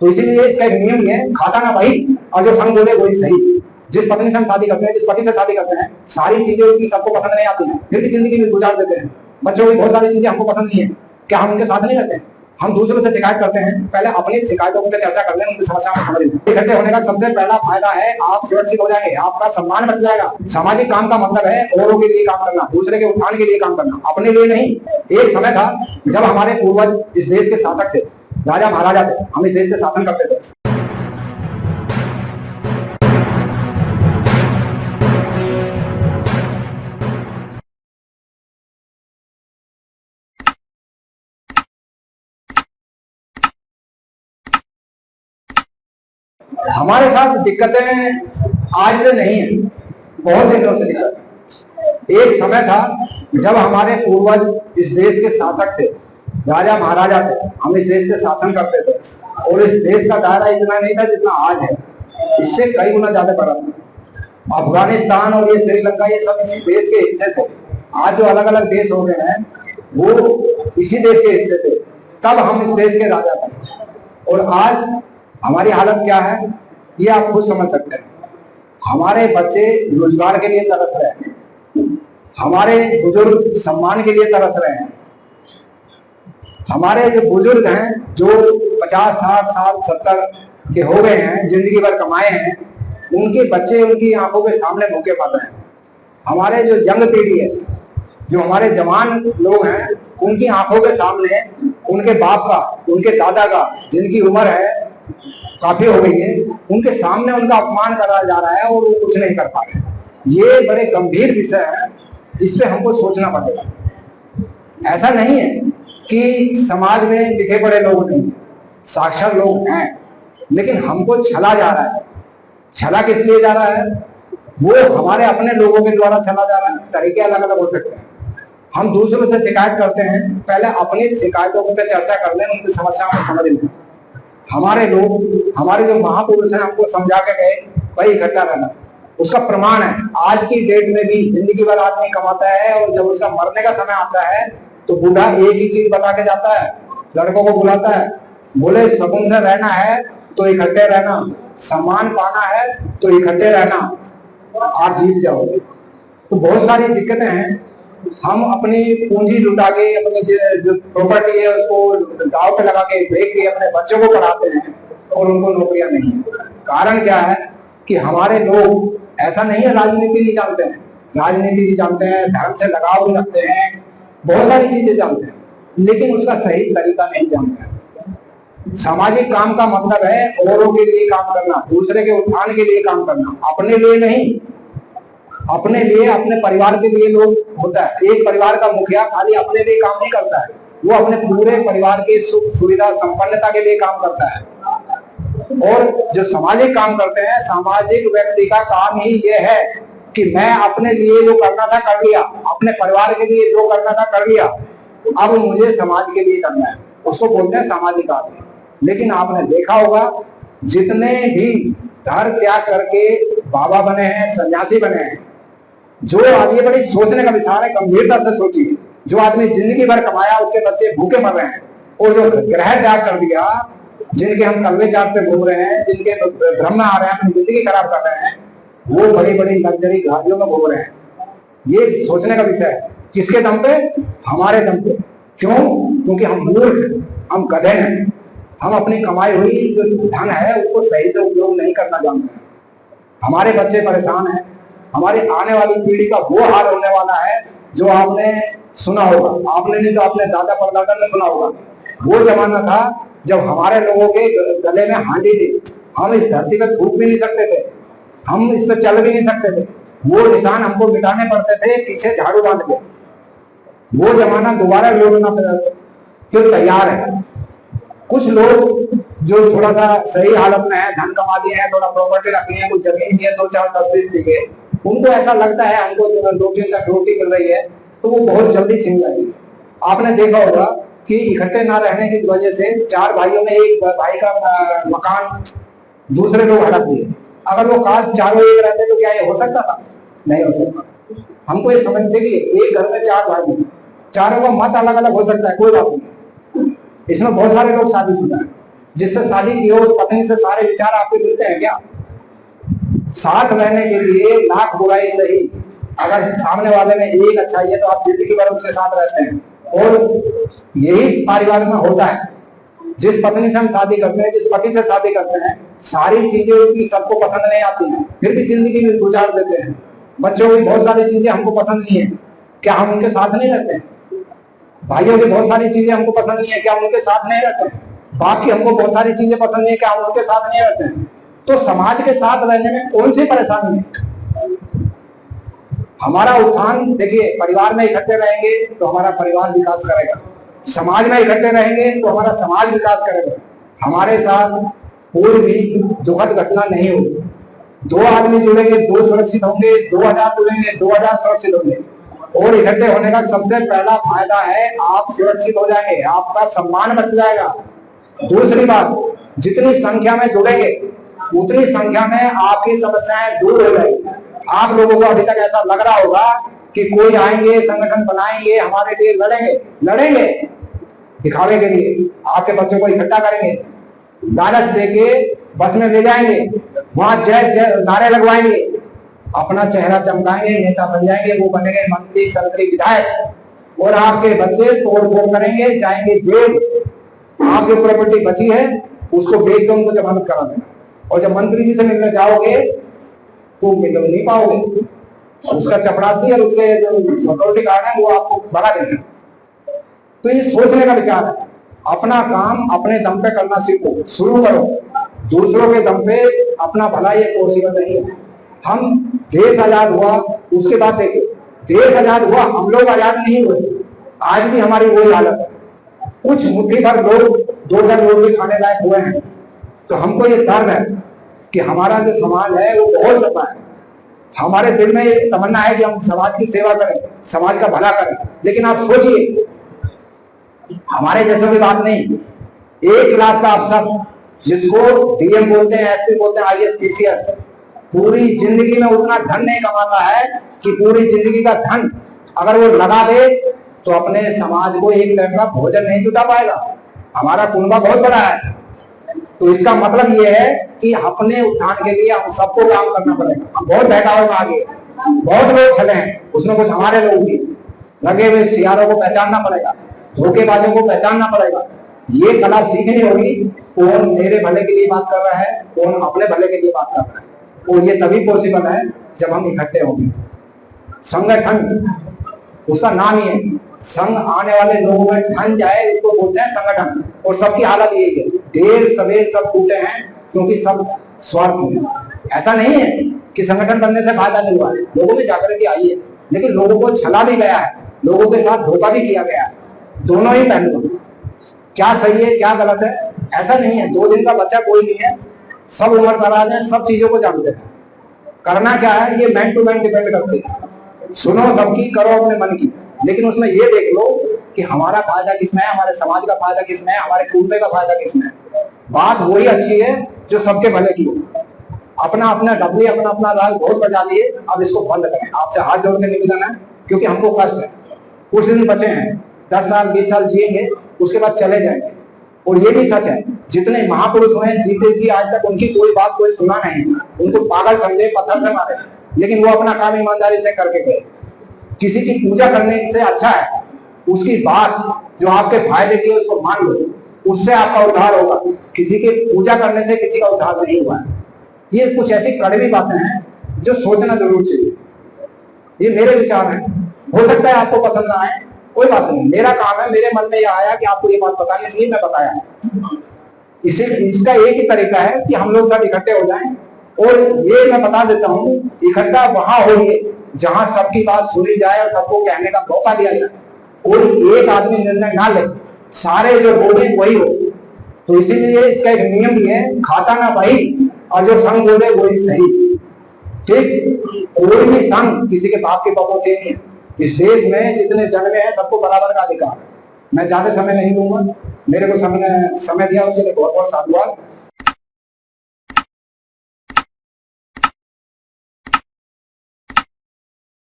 तो इसीलिए इसका एक नियम है, खाता ना भाई और जो संग बोले वही सही। जिस पत्नी से हम शादी करते हैं, जिस पति से शादी करते हैं, सारी चीजें उसकी सबको पसंद नहीं आती हैं, फिर भी जिंदगी में गुजार देते हैं। बच्चों की बहुत सारी चीजें हमको पसंद नहीं है, क्या हम उनके साथ नहीं रहते हैं? हम दूसरों से शिकायत करते हैं, पहले अपनी शिकायतों पर चर्चा कर लें, उनकी समस्याओं को समझ लें। इकट्ठे होने का सबसे पहला फायदा है आप सुरक्षित हो जाएंगे, आपका सम्मान बच जाएगा। सामाजिक काम का मतलब है औरों के लिए काम करना, दूसरे के उत्थान के लिए काम करना, अपने लिए नहीं। एक समय था जब हमारे पूर्वज इस देश के शासक थे, राजा महाराजा थे, हम इस देश के शासन करते थे। हमारे साथ दिक्कतें आज से नहीं है, बहुत दिनों से दिक्कत। एक समय था जब हमारे पूर्वज इस देश के शासक थे, राजा महाराजा थे, हम इस देश के शासन करते थे और इस देश का दायरा इतना नहीं था जितना आज है, इससे कई गुना ज्यादा बड़ा था। अफगानिस्तान और ये श्रीलंका ये सब इसी देश के हिस्से थे। आज जो अलग अलग देश हो गए हैं वो इसी देश के हिस्से थे, तब हम इस देश के राजा थे। और आज हमारी हालत क्या है ये आप खुद समझ सकते हैं। हमारे बच्चे रोजगार के लिए तरस रहे हैं, हमारे बुजुर्ग सम्मान के लिए तरस रहे हैं। हमारे जो बुजुर्ग हैं जो 50, 60 साल 70 के हो गए हैं, जिंदगी भर कमाए हैं, उनके बच्चे उनकी आंखों के सामने भूखे मर रहे हैं। हमारे जो यंग पीढ़ी है, जो हमारे जवान लोग हैं, उनकी आंखों के सामने उनके बाप का, उनके दादा का, जिनकी उम्र है काफी हो गई है, उनके सामने उनका अपमान करा जा रहा है और वो कुछ नहीं कर पा रहे। ये बड़े गंभीर विषय है, इस पे हमको सोचना पड़ेगा। ऐसा नहीं है कि समाज में लिखे पढ़े लोग नहीं, साक्षर लोग हैं, लेकिन हमको छला जा रहा है। छला किस लिए जा रहा है? वो हमारे अपने लोगों के द्वारा छला जा रहा है। तरीके अलग अलग हो सकते हैं। हम दूसरों से शिकायत करते हैं, पहले अपनी शिकायतों पर चर्चा कर लें, उनकी समस्याओं को समझ लें। हमारे लोग, हमारे जो महापुरुष हैं, हमको समझा के गए भाई इकट्ठा रहना। उसका प्रमाण है आज की डेट में भी जिंदगी भर आदमी कमाता है और जब उसका मरने का समय आता है तो बूढ़ा एक ही चीज बता के जाता है, लड़कों को बुलाता है, बोले सुकून से रहना है तो इकट्ठे रहना, सम्मान पाना है तो इकट्ठे रहना, आप जीत जाओगे। तो बहुत सारी दिक्कतें हैं। हम अपनी पूंजी लुटा के, अपनी जो प्रॉपर्टी है उसको दांव पे लगा के बेच के अपने बच्चों को पढ़ाते हैं और उनको नौकरियां नहीं है। कारण क्या है कि हमारे लोग ऐसा नहीं है राजनीति नहीं जानते हैं, राजनीति भी जानते हैं, धर्म से लगाव भी रखते हैं, बहुत सारी चीजें जानते हैं, लेकिन उसका सही तरीका नहीं जानते हैं। सामाजिक काम का मतलब है औरों के लिए काम करना, दूसरे के उत्थान के लिए काम करना, अपने लिए नहीं। अपने लिए, अपने परिवार के लिए लोग होता है। एक परिवार का मुखिया खाली अपने लिए काम नहीं करता है, वो अपने पूरे परिवार के सुख सुविधा संपन्नता के लिए काम करता है। और जो सामाजिक काम करते हैं, सामाजिक व्यक्ति का काम ही ये है कि मैं अपने लिए जो करना था कर लिया, अपने परिवार के लिए जो करना था कर लिया, अब मुझे समाज के लिए करना है, उसको बोलते हैं सामाजिक आदमी। लेकिन आपने देखा होगा जितने भी घर त्याग करके बाबा बने हैं, सन्यासी बने हैं, जो आज ये बड़ी सोचने का विचार है, गंभीरता से सोचिए। जो आदमी जिंदगी भर कमाया, उसके बच्चे भूखे मर रहे हैं, और जो ग्रह त्याग कर दिया, जिनके हम कलवे चाटते घूम रहे हैं, जिनके भ्रम में आ रहे हैं, अपनी जिंदगी खराब कर रहे हैं, वो बड़ी बड़ी लग्जरी गाड़ियों में घूम रहे हैं। ये सोचने का विषय है। किसके दम पे? हमारे दम पे। क्यों? क्योंकि हम मूर्ख हैं, हम गधे हैं, हम अपनी कमाई हुई जो धन है उसको सही से उपयोग नहीं करना जानते हैं। हमारे बच्चे परेशान हैं, हमारी आने वाली पीढ़ी का वो हाल होने वाला है जो आपने सुना होगा, आपने नहीं तो अपने दादा परदादा ने सुना होगा। वो जमाना था जब हमारे लोगों के गले में हांडी थी, हम इस धरती पे थूक भी नहीं सकते थे, हम इस पे चल भी नहीं सकते थे, वो निशान हमको मिटाने पड़ते थे पीछे झाड़ू बांध के। वो जमाना दोबारा लौटना तो तैयार है। कुछ लोग जो थोड़ा सा सही हालत में है, धन कमा लिए हैं, थोड़ा प्रॉपर्टी रखी है, कुछ जमीन की है, 2, 4, 10, 20 बीघे, उनको ऐसा लगता है हमको जो 2 दिन तक रोटी मिल रही है तो वो बहुत जल्दी छिन जाएगी। आपने देखा होगा कि इकट्ठे ना रहने की वजह से 4 भाइयों में एक भाई का मकान दूसरे लोग हड़प दिए। अगर वो काश चारों एक रहते तो क्या ये हो सकता था? नहीं हो सकता। हमको ये समझते कि एक घर में 4 भाई, चारों का मत अलग अलग हो सकता है, कोई बात नहीं, इसमें बहुत सारे लोग शादीशुदा हैं, जिससे शादी की हो उस पत्नी से सारे विचार आपको मिलते हैं क्या? साथ रहने के लिए लाख बुराई सही, अगर सामने वाले में एक अच्छाई है तो आप जिंदगी भर उसके साथ रहते हैं। और यही परिवार में होता है। जिस पत्नी से हम शादी करते हैं, जिस पति से शादी करते हैं, सारी चीजें उसकी सबको पसंद नहीं आती हैं, फिर भी जिंदगी में गुजार देते हैं। बच्चों की बहुत सारी चीजें हमको पसंद नहीं है, क्या हम उनके साथ नहीं रहते हैं? भाइयों की बहुत सारी चीजें हमको पसंद नहीं है, क्या हम उनके साथ नहीं रहते हैं? बाप की हमको बहुत सारी चीजें पसंद नहीं है, क्या हम उनके साथ नहीं रहते हैं? तो समाज के साथ रहने में कौन सी परेशानी है? हमारा उत्थान देखिए, परिवार में इकट्ठे रहेंगे तो हमारा परिवार विकास करेगा, समाज में इकट्ठे रहेंगे तो हमारा समाज विकास करेगा। हमारे साथ कोई भी दुखद घटना नहीं होगी। दो आदमी जुड़ेंगे, दो सुरक्षित होंगे, 2000 जुड़ेंगे, 2000 सुरक्षित होंगे। और इकट्ठे होने का सबसे पहला फायदा है, आप सुरक्षित हो जाएंगे, आपका सम्मान बच जाएगा। दूसरी बात, जितनी संख्या में जुड़ेंगे उतनी संख्या में आपकी समस्याएं दूर हो जाएगी। आप लोगों को अभी तक ऐसा लग रहा होगा कि कोई आएंगे, संगठन बनाएंगे, हमारे लिए लड़ेंगे दिखावे के लिए, आपके बच्चों को इकट्ठा करेंगे, लालच देके बस में ले जाएंगे, वहां जय जय नारे लगवाएंगे, अपना चेहरा चमकाएंगे, नेता बन जाएंगे, वो बनेंगे मंत्री, संतरी, विधायक, और आपके बच्चे तोड़-फोड़ करेंगे, जाएंगे जेल। आपकी प्रॉपर्टी बची है उसको बेच के उनको जमानत करा देना, और जब मंत्री जी से मिलने जाओगे तो मिल नहीं पाओगे, उसका चपरासी और उसके जो सिक्योरिटी गार्ड है वो आपको भगा देंगे। तो ये सोचने का विचार है, अपना काम अपने दम पे करना सीखो, शुरू करो। दूसरों के दम पे अपना भला ये पॉसिबल नहीं है। हम देश आजाद हुआ उसके बाद देखिए, देश आजाद हुआ, हम लोग आजाद नहीं हुए, आज भी हमारी वही हालत है। कुछ मुट्ठी भर लोग 2 घर रोटी खाने लायक हुए हैं। तो हमको ये डर है कि हमारा जो समाज है वो बहुत लंबा है। हमारे दिल में ये तमन्ना है कि हम समाज की सेवा करें, समाज का भला करें, लेकिन आप सोचिए, हमारे जैसे भी बात नहीं, 1 क्लास का अफसर जिसको डीएम बोलते हैं, एसपी बोलते हैं, आईएएस, पीसीएस, पूरी जिंदगी में उतना धन नहीं कमाता है कि पूरी जिंदगी का धन अगर वो लगा दे तो अपने समाज को एक टाइम का भोजन नहीं जुटा पाएगा। हमारा कुनबा बहुत बड़ा है। तो इसका मतलब ये है कि अपने उत्थान के लिए हम सबको काम करना पड़ेगा। हम बहुत बहकावे में आगे, बहुत लोग चले हैं, उसमें कुछ हमारे लोग भी लगे हुए, सियारों को पहचानना पड़ेगा, धोखेबाजों को पहचानना पड़ेगा। ये कला सीखनी होगी, कौन मेरे भले के लिए बात कर रहा है, कौन अपने भले के लिए बात कर रहा है। और ये तभी पॉसिबल है जब हम इकट्ठे होंगे। संगठन उसका नाम ही है, संग आने वाले लोगों में ठन जाए उसको बोलते हैं संगठन। और सबकी हालत यही है, देर सवेर सब टूटे हैं क्योंकि सब स्वार्थ में। ऐसा नहीं है कि संगठन बनने से फायदा नहीं हुआ है, लोगों में जागृति आई है, लेकिन लोगों को छला भी गया है, लोगों के साथ धोखा भी किया गया है। दोनों ही पहलू, क्या सही है क्या गलत है ऐसा नहीं है। 2 दिन का बच्चा कोई नहीं है, सब उम्र दराज है, सब चीजों को जानते हैं। करना क्या है ये मैन टू मैन डिपेंड करती है। सुनो सबकी, करो अपने मन की, लेकिन उसमें ये देख लो कि हमारा फायदा किसमें है, हमारे समाज का फायदा किसमें है, हमारे कुटुंब का फायदा किसमें है। बात वही अच्छी है जो सबके भले की हो। अपना अपना डबली, अपना अपना राग बहुत बजा दिए, अब इसको बंद करें। आपसे हाथ जोड़ के निवेदन है, क्योंकि हमको कष्ट है, कुछ दिन बचे हैं, 10 साल 20 साल जिएंगे, उसके बाद चले जाएंगे। और ये भी सच है, जितने महापुरुष हुए जीते जी आज तक उनकी कोई बात कोई सुना नहीं, उनको पागल समझे, पत्थर से मारे, लेकिन वो अपना काम ईमानदारी से करके गए। किसी की पूजा करने से अच्छा है उसकी बात जो आपके फायदे की है उसको मान लो, उससे आपका उद्धार होगा। किसी की पूजा करने से किसी का उद्धार नहीं हुआ है। ये कुछ ऐसी कड़वी बातें हैं जो सोचना जरूर चाहिए। ये मेरे विचार हैं, हो सकता है आपको पसंद ना आए, कोई बात नहीं, मेरा काम है, मेरे मन में यह आया कि आपको ये बात बतानी, इसलिए मैं बताया। इसे इसका एक ही तरीका है कि हम लोग सब इकट्ठे हो जाएं। और ये मैं बता देता हूँ, इकट्ठा वहां होंगे जहां सबकी बात सुनी जाए और सबको कहने का मौका दिया जाए। कोई एक आदमी निर्णय ना ले, सारे जो बोले वही हो। तो इसीलिए इसका एक नियम भी है, खाता ना वही और जो संग बोले वही सही। ठीक, कोई भी संग किसी के बाप की बपोते नहीं है। इस देश में जितने जन्मे हैं सबको बराबर का अधिकार। मैं ज्यादा समय नहीं दूंगा, मेरे को समय दिया उसके लिए बहुत बहुत साधुवाद।